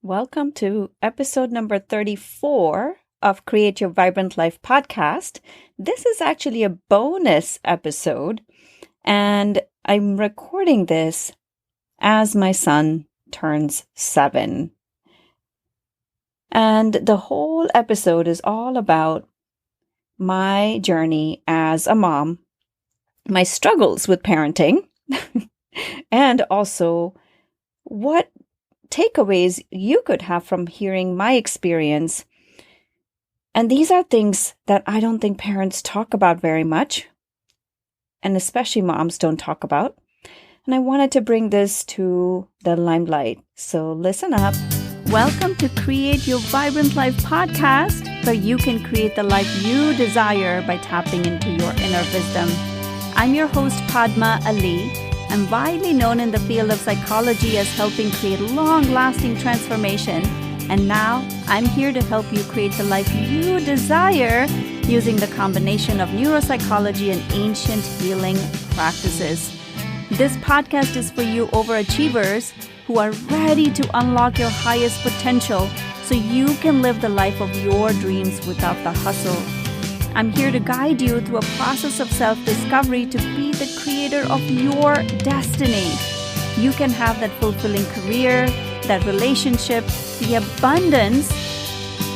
Welcome to episode number 34 of Create Your Vibrant Life podcast. This is actually a bonus episode, and I'm recording this as my son turns 7. And the whole episode is all about my journey as a mom, my struggles with parenting, and also what takeaways you could have from hearing my experience. And these are things that I don't think parents talk about very much, and especially moms don't talk about. And I wanted to bring this to the limelight. So listen up. Welcome to Create Your Vibrant Life podcast, where you can create the life you desire by tapping into your inner wisdom. I'm your host, Padma Ali. I'm widely known in the field of psychology as helping create long-lasting transformation. And now I'm here to help you create the life you desire using the combination of neuropsychology and ancient healing practices. This podcast is for you overachievers who are ready to unlock your highest potential so you can live the life of your dreams without the hustle. I'm here to guide you through a process of self-discovery to be the creator of your destiny. You can have that fulfilling career, that relationship, the abundance,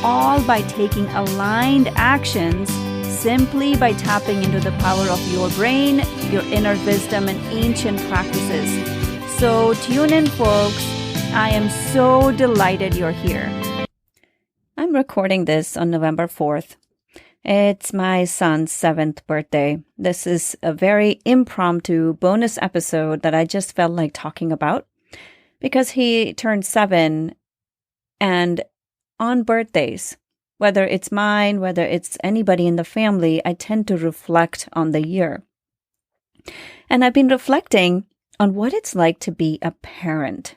all by taking aligned actions simply by tapping into the power of your brain, your inner wisdom, and ancient practices. So tune in, folks. I am so delighted you're here. I'm recording this on November 4th. It's my son's 7th birthday. This is a very impromptu bonus episode that I just felt like talking about because he turned 7, and on birthdays, whether it's mine, whether it's anybody in the family, I tend to reflect on the year. And I've been reflecting on what it's like to be a parent.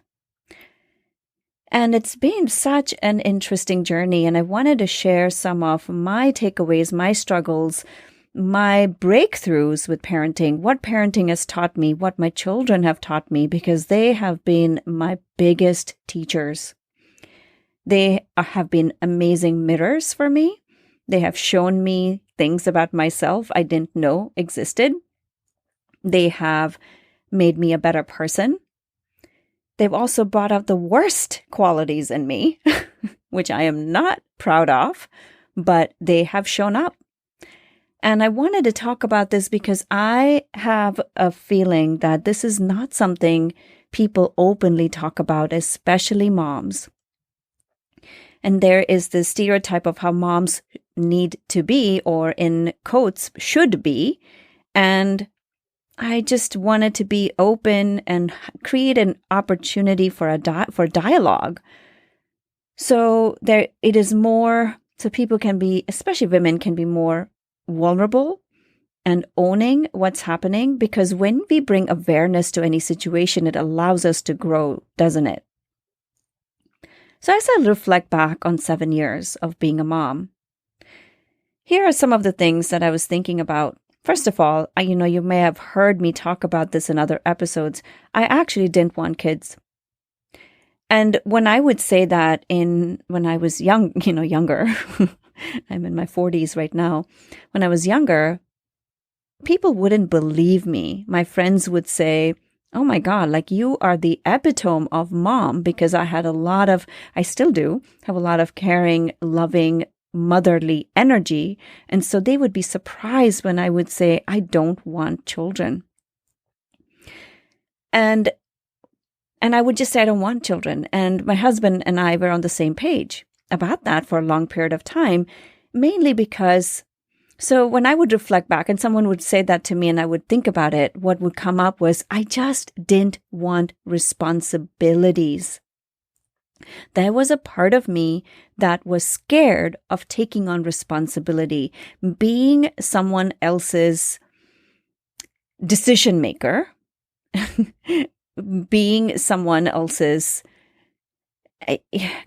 And it's been such an interesting journey, and I wanted to share some of my takeaways, my struggles, my breakthroughs with parenting, what parenting has taught me, what my children have taught me, because they have been my biggest teachers. They have been amazing mirrors for me. They have shown me things about myself I didn't know existed. They have made me a better person. They've also brought out the worst qualities in me, which I am not proud of, but they have shown up. And I wanted to talk about this because I have a feeling that this is not something people openly talk about, especially moms. And there is this stereotype of how moms need to be, or in quotes, should be. And I just wanted to be open and create an opportunity for for dialogue. So it is more, so people can be, especially women, can be more vulnerable and owning what's happening, because when we bring awareness to any situation, it allows us to grow, doesn't it? So as I reflect back on 7 years of being a mom, here are some of the things that I was thinking about. First of all, you may have heard me talk about this in other episodes. I actually didn't want kids. And when I would say that when I was younger, I'm in my 40s right now. When I was younger, people wouldn't believe me. My friends would say, "Oh my God, like you are the epitome of mom," because I still do have a lot of caring, loving, motherly energy. And so they would be surprised when I would say, "I don't want children." And I would just say, "I don't want children." And my husband and I were on the same page about that for a long period of time, mainly because, so when I would reflect back and someone would say that to me and I would think about it, what would come up was I just didn't want responsibilities. There was a part of me that was scared of taking on responsibility, being someone else's decision maker, being someone else's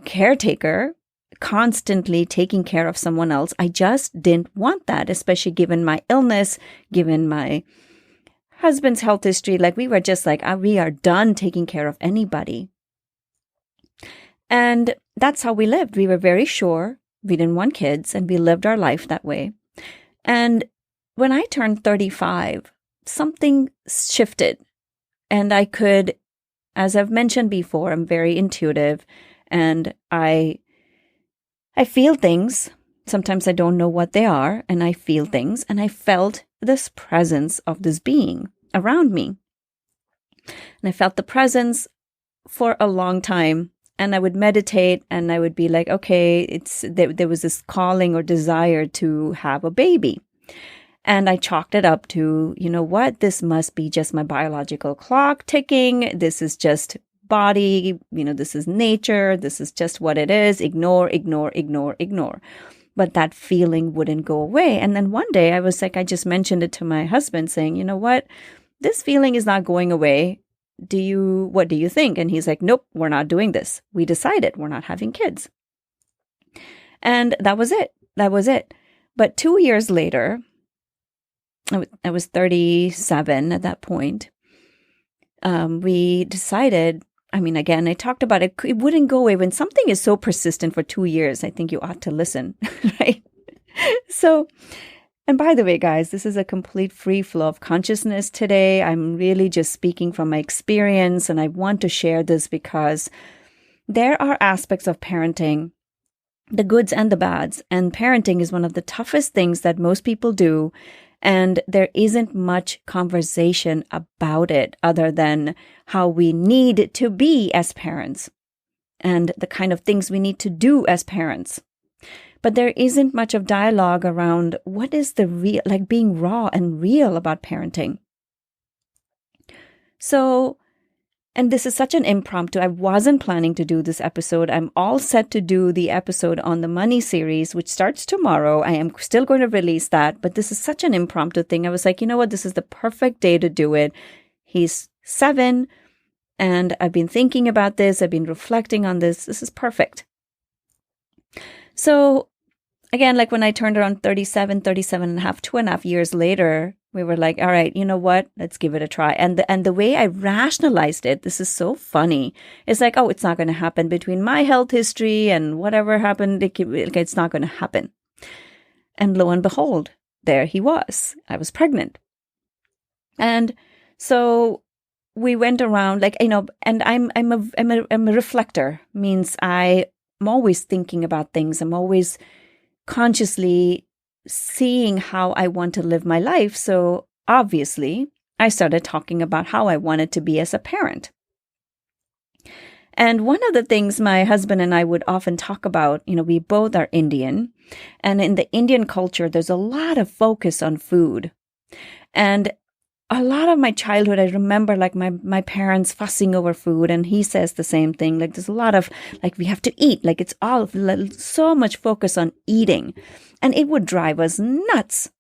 caretaker, constantly taking care of someone else. I just didn't want that, especially given my illness, given my husband's health history. Like we were just like, we are done taking care of anybody. And that's how we lived. We were very sure we didn't want kids, and we lived our life that way. And when I turned 35, something shifted. And I could, as I've mentioned before, I'm very intuitive, and I feel things. Sometimes I don't know what they are, and I feel things, and I felt this presence of this being around me. And I felt the presence for a long time, and I would meditate, and I would be like, okay, there was this calling or desire to have a baby. And I chalked it up to, you know what, this must be just my biological clock ticking. This is just body, this is nature. This is just what it is. Ignore, ignore, ignore, ignore. But that feeling wouldn't go away. And then one day I was like, I just mentioned it to my husband saying, you know what, this feeling is not going away. What do you think? And he's like, nope, we're not doing this. We decided we're not having kids. And that was it. That was it. But 2 years later, I was 37 at that point. We decided, again, I talked about it. It wouldn't go away. When something is so persistent for 2 years, I think you ought to listen, right? So, and by the way, guys, this is a complete free flow of consciousness today. I'm really just speaking from my experience, and I want to share this because there are aspects of parenting, the goods and the bads, and parenting is one of the toughest things that most people do. And there isn't much conversation about it other than how we need to be as parents and the kind of things we need to do as parents. But there isn't much of dialogue around what is the real, like being raw and real about parenting. So, and this is such an impromptu. I wasn't planning to do this episode. I'm all set to do the episode on the money series, which starts tomorrow. I am still going to release that, but this is such an impromptu thing. I was like, you know what? This is the perfect day to do it. He's 7, and I've been thinking about this. I've been reflecting on this. This is perfect. So again, like when I turned around 37 and a half, 2.5 years later, we were like, all right, you know what? Let's give it a try. And the way I rationalized it, this is so funny. It's like, oh, it's not going to happen between my health history and whatever happened. It's not going to happen. And lo and behold, there he was. I was pregnant. And so we went around and I'm a reflector, means I'm always thinking about things. I'm always consciously seeing how I want to live my life. So obviously, I started talking about how I wanted to be as a parent. And one of the things my husband and I would often talk about, we both are Indian. And in the Indian culture, there's a lot of focus on food. And a lot of my childhood, I remember my parents fussing over food, and he says the same thing. There's a lot of we have to eat. It's all so much focus on eating, and it would drive us nuts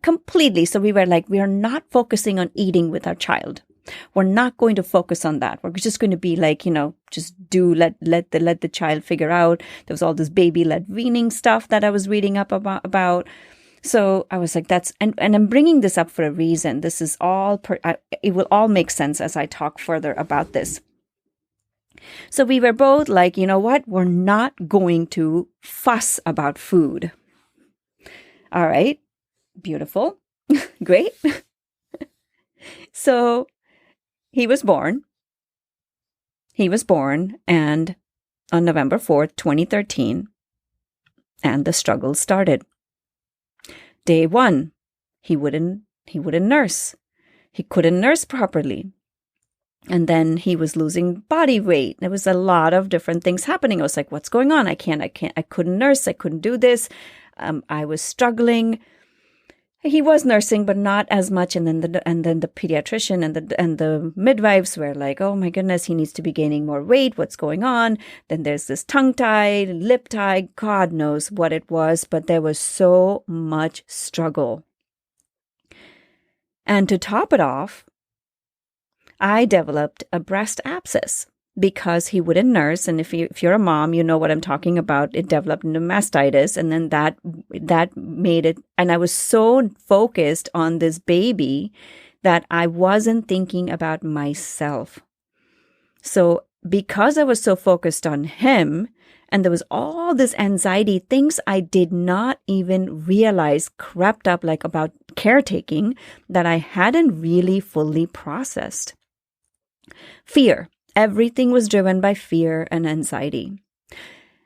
completely. So we were we are not focusing on eating with our child. We're not going to focus on that. We're just going to be just let the child figure out. There was all this baby-led weaning stuff that I was reading up about. So I was like, and I'm bringing this up for a reason. This is all, it will all make sense as I talk further about this. So we were both like, you know what? We're not going to fuss about food. All right. Beautiful. Great. So he was born. And on November 4th, 2013, and the struggle started. Day 1, he wouldn't nurse. He couldn't nurse properly. And then he was losing body weight. There was a lot of different things happening. I was like, what's going on? I couldn't nurse. I couldn't do this. I was struggling. He was nursing, but not as much. And then the pediatrician and the midwives were like, oh my goodness, he needs to be gaining more weight. What's going on? Then there's this tongue tie, lip tie, God knows what it was, but there was so much struggle. And to top it off, I developed a breast abscess because he wouldn't nurse. And if you're a mom, you know what I'm talking about. It developed into mastitis, and then that made it. And I was so focused on this baby that I wasn't thinking about myself. So because I was so focused on him, and there was all this anxiety, things I did not even realize crept up, like about caretaking, that I hadn't really fully processed. Fear. Everything was driven by fear and anxiety.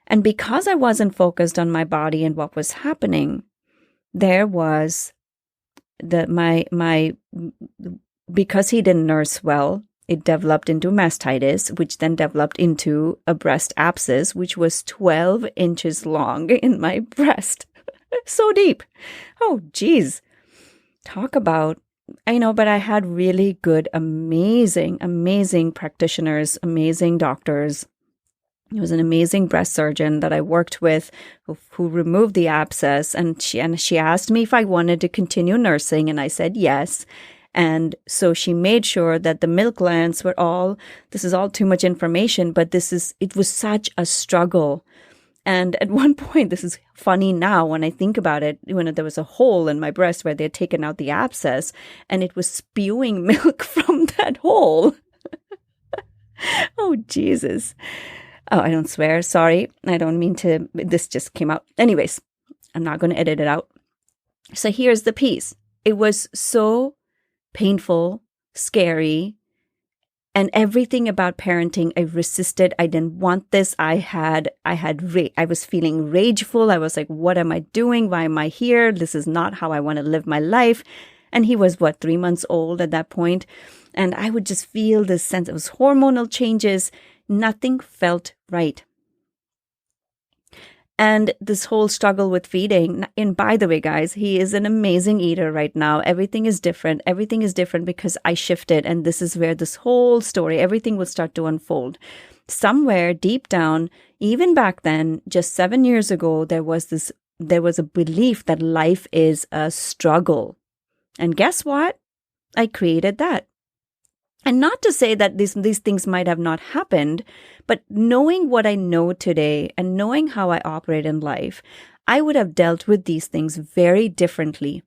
And because I wasn't focused on my body and what was happening, there was because he didn't nurse well, it developed into mastitis, which then developed into a breast abscess, which was 12 inches long in my breast. So deep. Oh, geez. Talk about, but I had really good, amazing practitioners, amazing doctors. He was an amazing breast surgeon that I worked with who removed the abscess. And she asked me if I wanted to continue nursing. And I said yes. And so she made sure that the milk glands were this is all too much information, but it was such a struggle. And at one point, this is funny now when I think about it, when there was a hole in my breast where they had taken out the abscess and it was spewing milk from that hole. Oh, Jesus. Oh, I don't swear. Sorry. I don't mean to. This just came out. Anyways, I'm not going to edit it out. So here's the piece. It was so painful, scary, and everything about parenting, I resisted. I didn't want this. I was feeling rageful. I was like, what am I doing? Why am I here? This is not how I want to live my life. And he was 3 months old at that point. And I would just feel this sense. It was hormonal changes. Nothing felt right. And this whole struggle with feeding, and by the way, guys, he is an amazing eater right now. Everything is different. Everything is different because I shifted. And this is where this whole story, everything will start to unfold. Somewhere deep down, even back then, just 7 years ago, there was a belief that life is a struggle. And guess what? I created that. And not to say that these things might have not happened, but knowing what I know today and knowing how I operate in life, I would have dealt with these things very differently.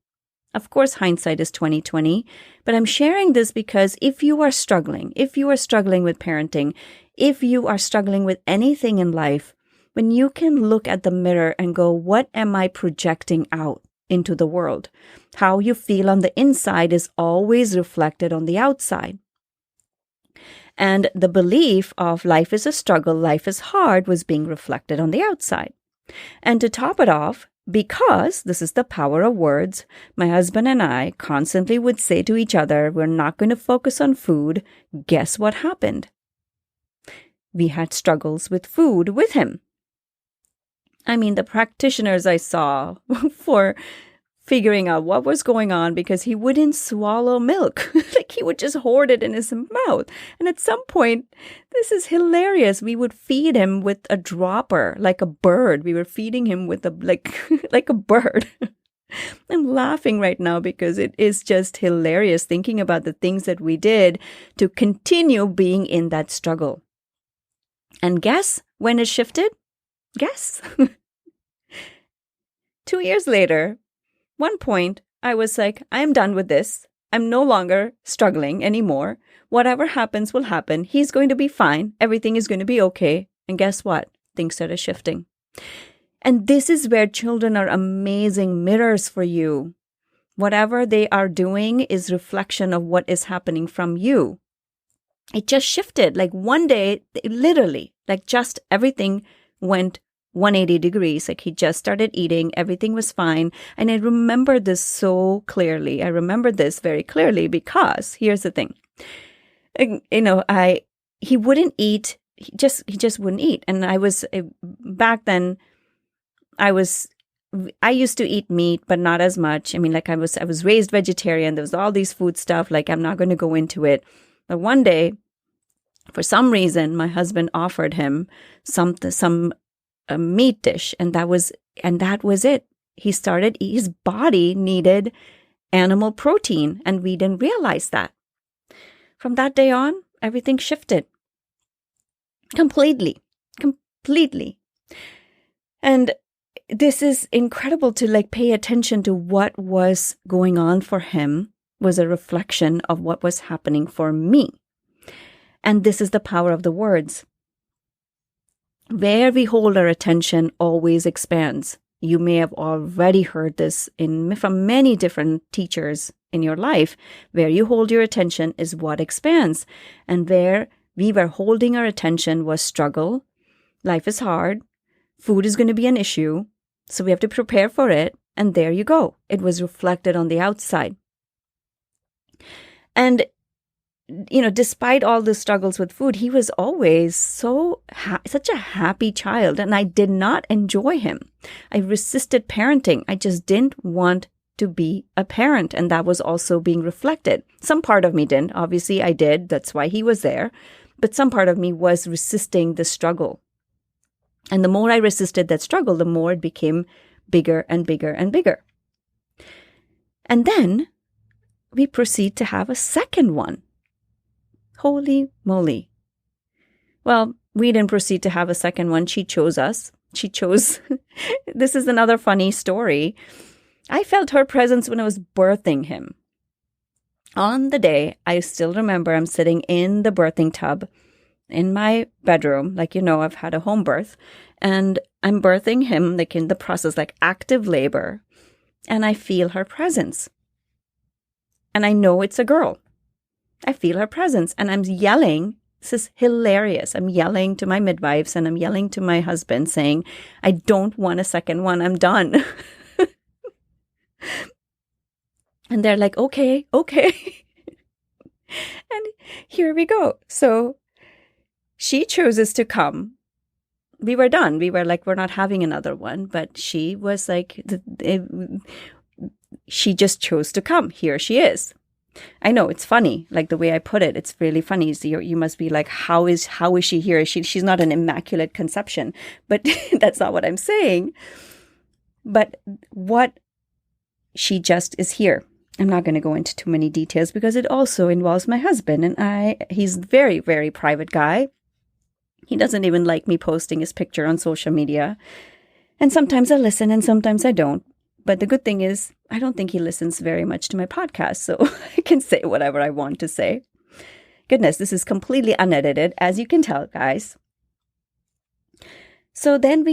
Of course, hindsight is 20/20, but I'm sharing this because if you are struggling with parenting, if you are struggling with anything in life, when you can look at the mirror and go, what am I projecting out into the world? How you feel on the inside is always reflected on the outside. And the belief of life is a struggle, life is hard was being reflected on the outside. And to top it off, because this is the power of words, my husband and I constantly would say to each other, we're not going to focus on food. Guess what happened? We had struggles with food with him. I mean, the practitioners I saw for figuring out what was going on because he wouldn't swallow milk. Like he would just hoard it in his mouth. And at some point, this is hilarious. We would feed him with a dropper, like a bird. We were feeding him with like a bird. I'm laughing right now because it is just hilarious thinking about the things that we did to continue being in that struggle. And guess when it shifted? Guess. 2 years later, one point, I was like, I'm done with this. I'm no longer struggling anymore. Whatever happens will happen. He's going to be fine. Everything is going to be okay. And guess what? Things started shifting. And this is where children are amazing mirrors for you. Whatever they are doing is reflection of what is happening from you. It just shifted. Like one day, literally, like just everything went 180 degrees. Like he just started eating. Everything was fine. And I remember this so clearly. I remember this very clearly because here's the thing. He wouldn't eat. He just wouldn't eat. And I was, back then, I used to eat meat, but not as much. I mean, like I was raised vegetarian. There was all these food stuff. Like I'm not going to go into it. But one day, for some reason, my husband offered him a meat dish, and that was it. His body needed animal protein, and we didn't realize that. From that day on, everything shifted completely. And this is incredible to like pay attention to what was going on for him was a reflection of what was happening for me. And this is the power of the words. Where we hold our attention always expands. You may have already heard this from many different teachers in your life. Where you hold your attention is what expands. And where we were holding our attention was struggle. Life is hard. Food is going to be an issue. So we have to prepare for it. And there you go. It was reflected on the outside. And despite all the struggles with food, he was always such a happy child, and I did not enjoy him. I resisted parenting. I just didn't want to be a parent, and that was also being reflected. Some part of me didn't. Obviously, I did. That's why he was there. But some part of me was resisting the struggle. And the more I resisted that struggle, the more it became bigger and bigger and bigger. And then we proceed to have a second one. Holy moly. Well, we didn't proceed to have a second one. She chose us. She chose. This is another funny story. I felt her presence when I was birthing him. On the day, I still remember I'm sitting in the birthing tub in my bedroom. I've had a home birth. And I'm birthing him, in the process, active labor. And I feel her presence. And I know it's a girl. I feel her presence, and I'm yelling. This is hilarious. I'm yelling to my midwives, and I'm yelling to my husband saying, I don't want a second one. I'm done. And they're like, okay. And here we go. So she chooses to come. We were done. We were like, we're not having another one. But she was like, she just chose to come. Here she is. I know it's funny, the way I put it. It's really funny. So you must be like, how is she here? She's not an immaculate conception, but that's not what I'm saying. But what she just is here. I'm not going to go into too many details because it also involves my husband, and he's a very, very private guy. He doesn't even like me posting his picture on social media. And sometimes I listen and sometimes I don't. But the good thing is, I don't think he listens very much to my podcast, so I can say whatever I want to say. Goodness, this is completely unedited, as you can tell, guys. So then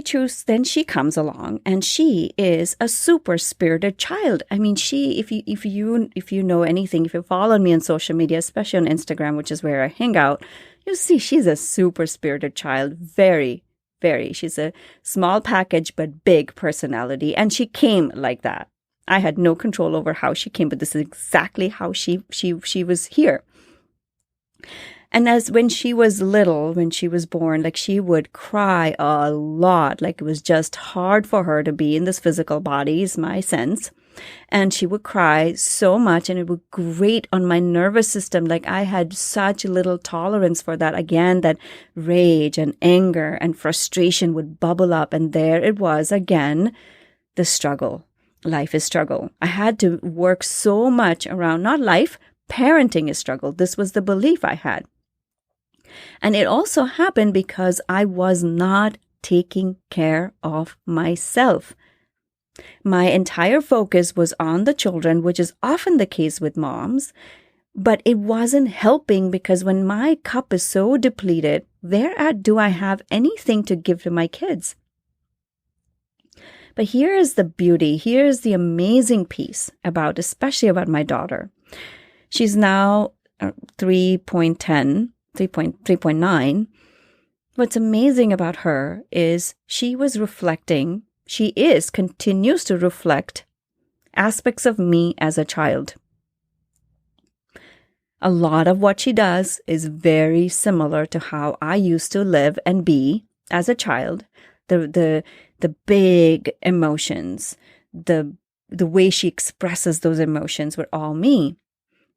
she comes along, and she is a super spirited child. I mean, if you know anything, if you follow me on social media, especially on Instagram, which is where I hang out, you'll see she's a super spirited child, very, very. She's a small package, but big personality. And she came like that. I had no control over how she came, but this is exactly how she was here. And when she was little, when she was born, she would cry a lot. It was just hard for her to be in this physical body, is my sense. And she would cry so much, and it would grate on my nervous system. I had such little tolerance for that. Again, that rage and anger and frustration would bubble up. And there it was again, the struggle. Life is struggle. I had to work so much around, not life, parenting is struggle. This was the belief I had. And it also happened because I was not taking care of myself. My entire focus was on the children, which is often the case with moms, but it wasn't helping because when my cup is so depleted, where do I have anything to give to my kids? But here is the beauty. Here is the amazing piece especially about my daughter. She's now 3.9. What's amazing about her is she continues to reflect aspects of me as a child. A lot of what she does is very similar to how I used to live and be as a child. The big emotions, the way she expresses those emotions were all me.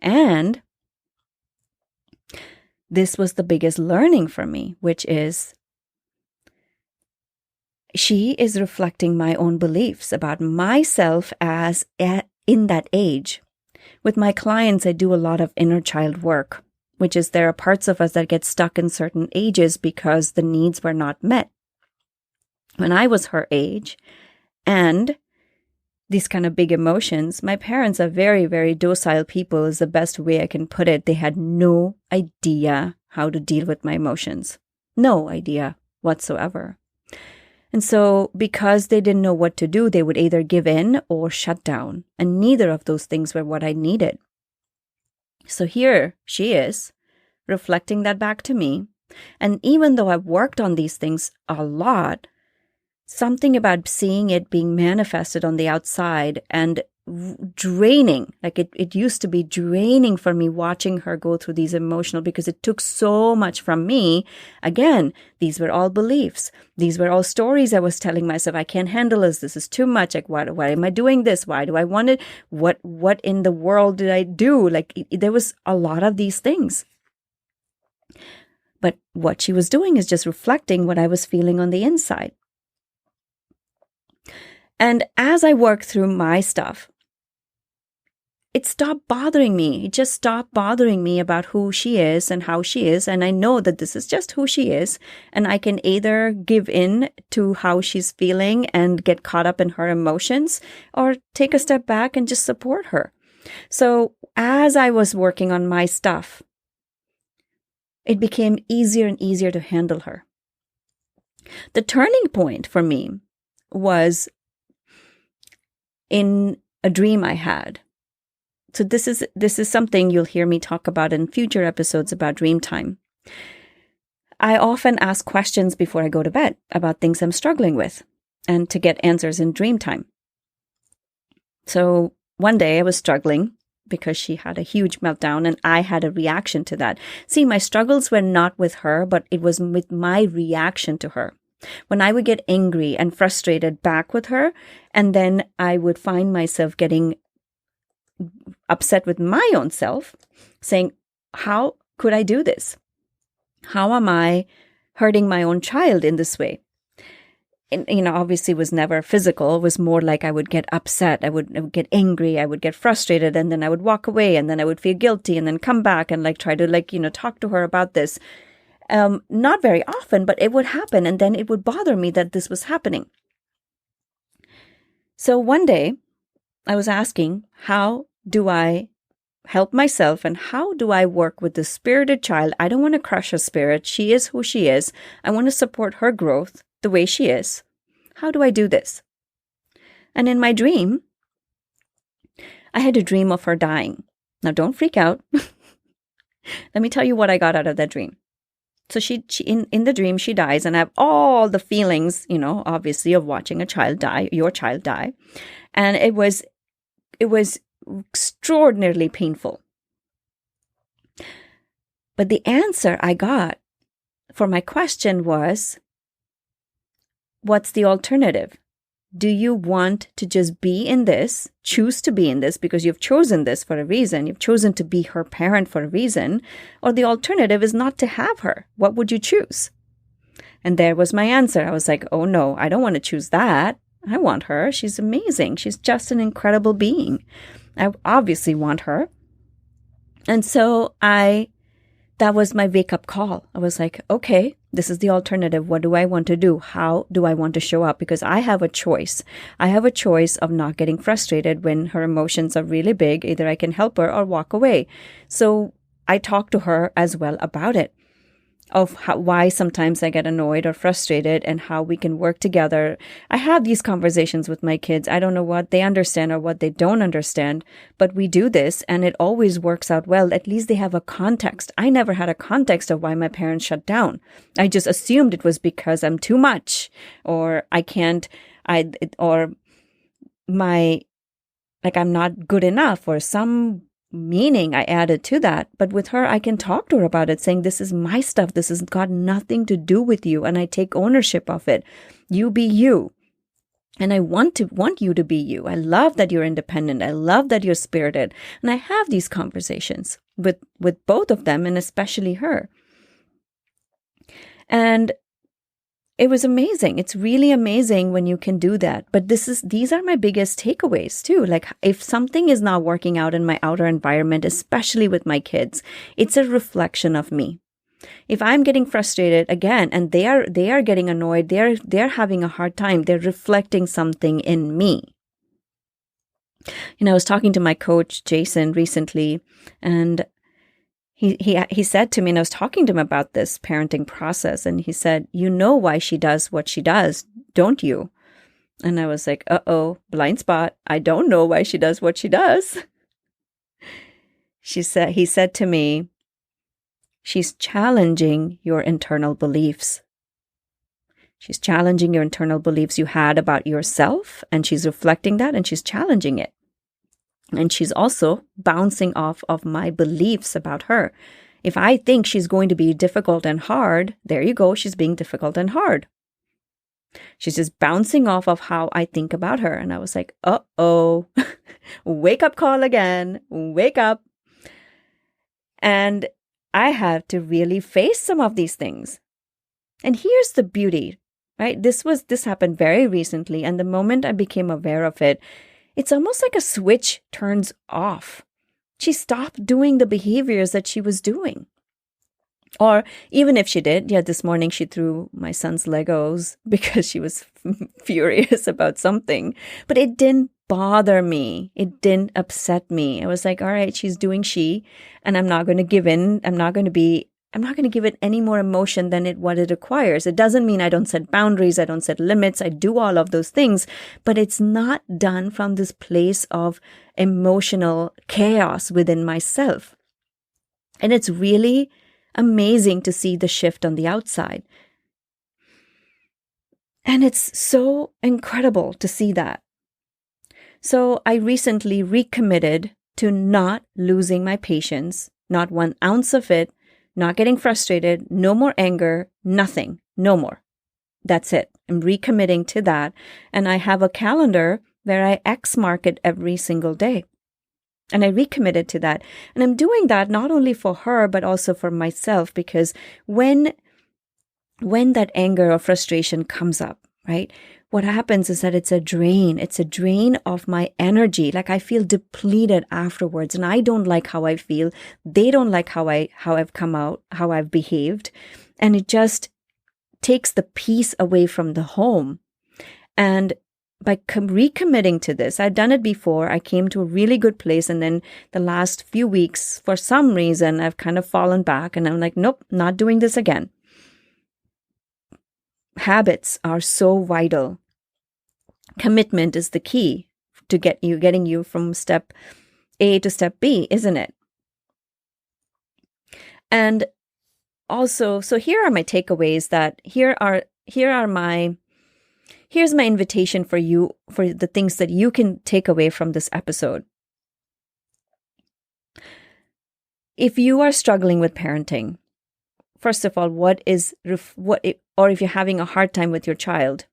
And this was the biggest learning for me, which is she is reflecting my own beliefs about myself in that age. With my clients, I do a lot of inner child work, which is there are parts of us that get stuck in certain ages because the needs were not met. When I was her age, and these kind of big emotions, my parents are very, very docile people is the best way I can put it. They had no idea how to deal with my emotions. No idea whatsoever. And so because they didn't know what to do, they would either give in or shut down. And neither of those things were what I needed. So here she is, reflecting that back to me. And even though I've worked on these things a lot, something about seeing it being manifested on the outside and draining, like it used to be draining for me watching her go through these emotional, because it took so much from me. Again, these were all beliefs. These were all stories I was telling myself. I can't handle this. This is too much. Like, why am I doing this? Why do I want it? What in the world did I do? Like, there was a lot of these things. But what she was doing is just reflecting what I was feeling on the inside. And as I worked through my stuff, it stopped bothering me. It just stopped bothering me about who she is and how she is. And I know that this is just who she is. And I can either give in to how she's feeling and get caught up in her emotions, or take a step back and just support her. So as I was working on my stuff, it became easier and easier to handle her. The turning point for me was in a dream I had. So this is something you'll hear me talk about in future episodes about dream time. I often ask questions before I go to bed about things I'm struggling with, and to get answers in dream time. So one day I was struggling because she had a huge meltdown and I had a reaction to that. See, my struggles were not with her, but it was with my reaction to her. When I would get angry and frustrated back with her, and then I would find myself getting upset with my own self, saying, how could I do this? How am I hurting my own child in this way? And, obviously it was never physical. It was more like I would get upset. I would get angry. I would get frustrated, and then I would walk away, and then I would feel guilty, and then come back and try to talk to her about this. Not very often, but it would happen. And then it would bother me that this was happening. So one day I was asking, how do I help myself, and how do I work with this spirited child? I don't want to crush her spirit. She is who she is. I want to support her growth the way she is. How do I do this? And in my dream, I had a dream of her dying. Now don't freak out. Let me tell you what I got out of that dream. So she in the dream, she dies, and I have all the feelings, obviously, of watching a child die, your child die. And it was extraordinarily painful. But the answer I got for my question was, what's the alternative? Do you want to just be in this, choose to be in this because you've chosen this for a reason, you've chosen to be her parent for a reason, or the alternative is not to have her? What would you choose? And there was my answer. I was like, oh no, I don't want to choose that. I want her. She's amazing. She's just an incredible being. I obviously want her. And so that was my wake-up call. I was like, okay, this is the alternative. What do I want to do? How do I want to show up? Because I have a choice. I have a choice of not getting frustrated when her emotions are really big. Either I can help her or walk away. So I talked to her as well about it, of why sometimes I get annoyed or frustrated, and how we can work together. I have these conversations with my kids. I don't know what they understand or what they don't understand, but we do this and it always works out well. At least they have a context. I never had a context of why my parents shut down. I just assumed it was because I'm too much, or I can't, or I'm not good enough, or some meaning I added to that. But with her, I can talk to her about it, saying, this is my stuff. This has got nothing to do with you. And I take ownership of it. You be you. And I want you to be you. I love that you're independent. I love that you're spirited. And I have these conversations with both of them, and especially her. And it was amazing. It's really amazing when you can do that. But these are my biggest takeaways too. Like, if something is not working out in my outer environment, especially with my kids, it's a reflection of me. If I'm getting frustrated again, and they are getting annoyed, they're having a hard time, they're reflecting something in me. I was talking to my coach, Jason, recently, and he said to me, and I was talking to him about this parenting process, and he said, "You know why she does what she does, don't you?" And I was like, "Uh-oh, blind spot. I don't know why she does what she does." He said to me, "She's challenging your internal beliefs. She's challenging your internal beliefs you had about yourself, and she's reflecting that, and she's challenging it. And she's also bouncing off of my beliefs about her. If I think she's going to be difficult and hard, there you go, she's being difficult and hard. She's just bouncing off of how I think about her." And I was like, uh-oh, wake up call again, wake up. And I had to really face some of these things. And here's the beauty, right? This happened very recently. And the moment I became aware of it, it's almost like a switch turns off. She stopped doing the behaviors that she was doing. Or even if she did, this morning she threw my son's Legos because she was furious about something. But it didn't bother me. It didn't upset me. I was like, all right, she's doing and I'm not going to give in. I'm not going to give it any more emotion than what it requires. It doesn't mean I don't set boundaries. I don't set limits. I do all of those things, but it's not done from this place of emotional chaos within myself. And it's really amazing to see the shift on the outside. And it's so incredible to see that. So I recently recommitted to not losing my patience, not 1 ounce of it, not getting frustrated, no more anger, nothing, no more. That's it. I'm recommitting to that. And I have a calendar where I X mark it every single day. And I recommitted to that. And I'm doing that not only for her, but also for myself, because when that anger or frustration comes up, right, what happens is that it's a drain. It's a drain of my energy. Like I feel depleted afterwards, and I don't like how I feel. They don't like how I've come out, how I've behaved. And it just takes the peace away from the home. And by recommitting to this, I'd done it before. I came to a really good place. And then the last few weeks, for some reason, I've kind of fallen back, and I'm like, nope, not doing this again. Habits are so vital. Commitment is the key to getting you from step A to step B, isn't it? And also, so here are my takeaways here's my invitation for you, for the things that you can take away from this episode. If you are struggling with parenting, first of all, or if you're having a hard time with your child,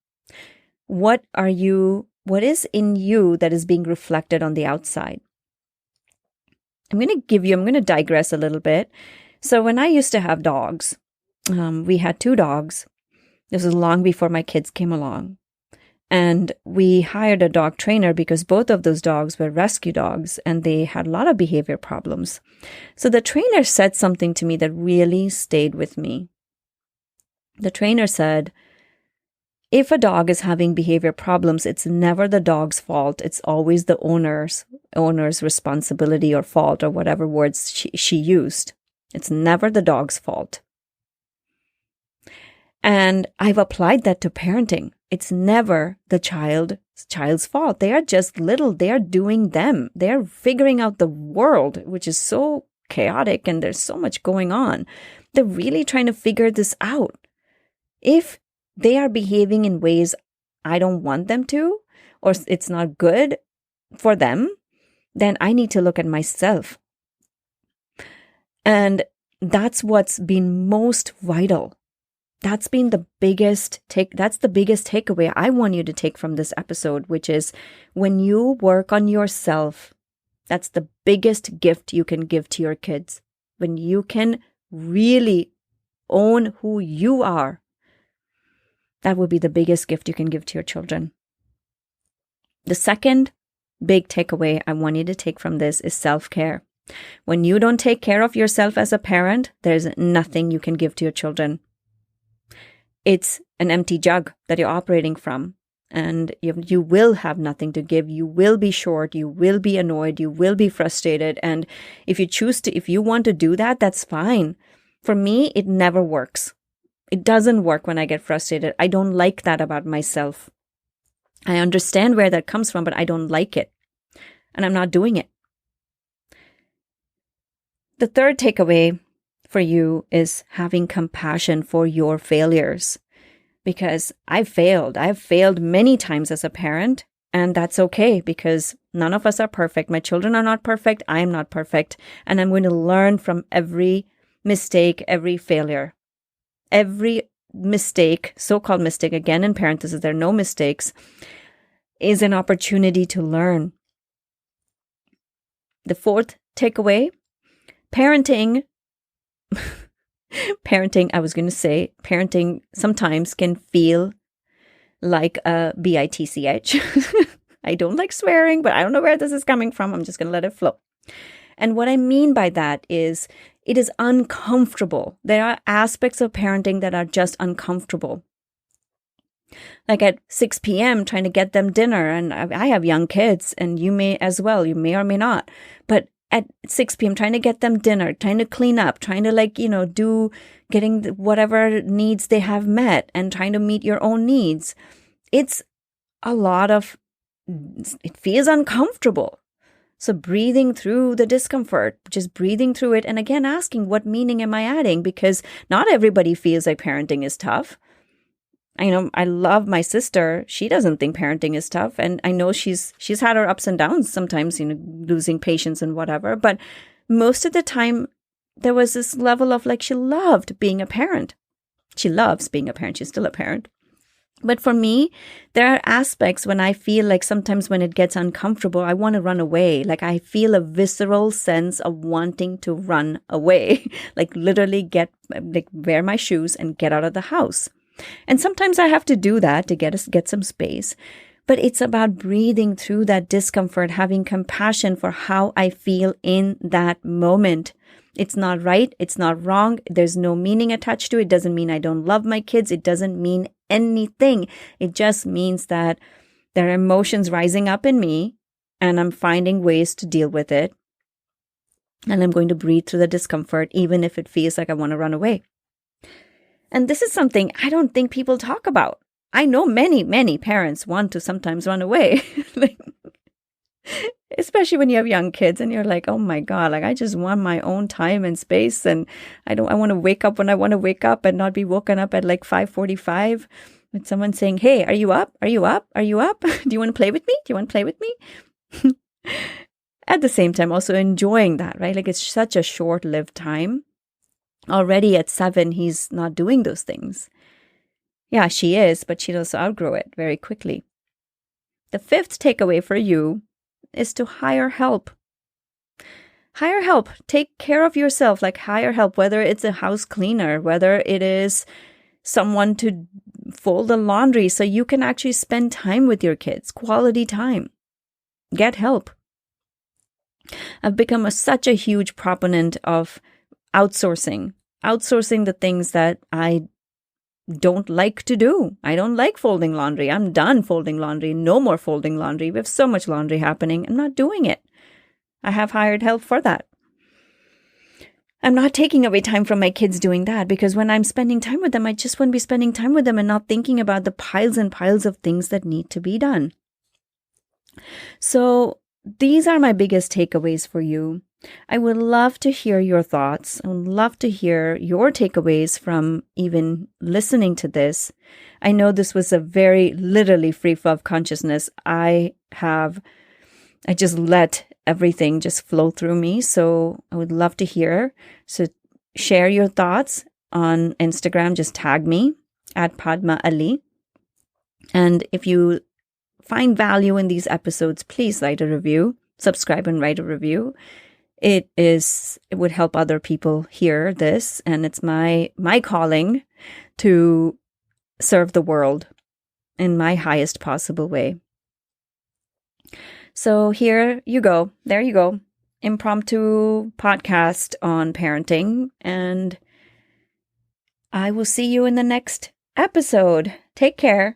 what is in you that is being reflected on the outside? I'm going to digress a little bit. So when I used to have dogs, we had 2 dogs. This was long before my kids came along. And we hired a dog trainer because both of those dogs were rescue dogs and they had a lot of behavior problems. So the trainer said something to me that really stayed with me. The trainer said, if a dog is having behavior problems, it's never the dog's fault. It's always the owner's responsibility or fault, or whatever words she used. It's never the dog's fault. And I've applied that to parenting. It's never the child's fault. They are just little. They are doing them. They are figuring out the world, which is so chaotic and there's so much going on. They're really trying to figure this out. If they are behaving in ways I don't want them to, or it's not good for them, then I need to look at myself. And that's what's been most vital. That's been the biggest takeaway I want you to take from this episode, which is when you work on yourself, that's the biggest gift you can give to your kids. When you can really own who you are, that would be the biggest gift you can give to your children. The second big takeaway I want you to take from this is self-care. When you don't take care of yourself as a parent, there's nothing you can give to your children. It's an empty jug that you're operating from. and you will have nothing to give. You will be short. You will be annoyed. You will be frustrated. And if you want to do that, that's fine. For me, it never works. It doesn't work when I get frustrated. I don't like that about myself. I understand where that comes from, but I don't like it. And I'm not doing it. The third takeaway for you is having compassion for your failures. Because I've failed many times as a parent, and that's okay because none of us are perfect. My children are not perfect. I am not perfect. And I'm going to learn from every mistake, every failure. Every mistake, so-called mistake, again in parentheses, there are no mistakes, is an opportunity to learn. The fourth takeaway, parenting, parenting sometimes can feel like a bitch. I don't like swearing, but I don't know where this is coming from. I'm just going to let it flow. And what I mean by that is it is uncomfortable. There are aspects of parenting that are just uncomfortable. Like at 6 p.m., trying to get them dinner. And I have young kids, and you may as well. You may or may not. But at 6 p.m., trying to get them dinner, trying to clean up, trying to getting whatever needs they have met and trying to meet your own needs. It feels uncomfortable. So breathing through the discomfort, just breathing through it. And again, asking what meaning am I adding? Because not everybody feels like parenting is tough. I love my sister. She doesn't think parenting is tough. And I know she's had her ups and downs sometimes, losing patience and whatever. But most of the time, there was this level of she loved being a parent. She loves being a parent. She's still a parent. But for me, there are aspects when I feel like sometimes when it gets uncomfortable, I want to run away. I feel a visceral sense of wanting to run away, literally wear my shoes and get out of the house. And sometimes I have to do that to get some space. But it's about breathing through that discomfort, having compassion for how I feel in that moment. It's not right. It's not wrong. There's no meaning attached to it. It doesn't mean I don't love my kids. It doesn't mean anything. It just means that there are emotions rising up in me and I'm finding ways to deal with it. And I'm going to breathe through the discomfort, even if it feels like I want to run away. And this is something I don't think people talk about. I know many, many parents want to sometimes run away. Especially when you have young kids and you're like, oh my God, I just want my own time and space. And I want to wake up when I want to wake up and not be woken up at 5:45 with someone saying, hey, are you up? Are you up? Are you up? Do you want to play with me? Do you want to play with me? At the same time, also enjoying that, right? It's such a short-lived time. Already at 7, he's not doing those things. Yeah, she is, but she'll also outgrow it very quickly. The fifth takeaway for you is to hire help. Hire help. Take care of yourself. Hire help, whether it's a house cleaner, whether it is someone to fold the laundry so you can actually spend time with your kids, quality time. Get help. I've become such a huge proponent of outsourcing the things that I don't like to do. I don't like folding laundry. I'm done folding laundry. No more folding laundry. We have so much laundry happening. I'm not doing it. I have hired help for that. I'm not taking away time from my kids doing that because when I'm spending time with them, I just want to be spending time with them and not thinking about the piles and piles of things that need to be done. So these are my biggest takeaways for you. I would love to hear your thoughts. I would love to hear your takeaways from even listening to this. I know this was a very literally free flow of consciousness. I just let everything just flow through me. So I would love to hear. So share your thoughts on Instagram. Just tag me at Padma Ali. And if you find value in these episodes, please write a review, subscribe and write a review. It would help other people hear this, and it's my calling to serve the world in my highest possible way. So here you go. There you go. Impromptu podcast on parenting, and I will see you in the next episode. Take care.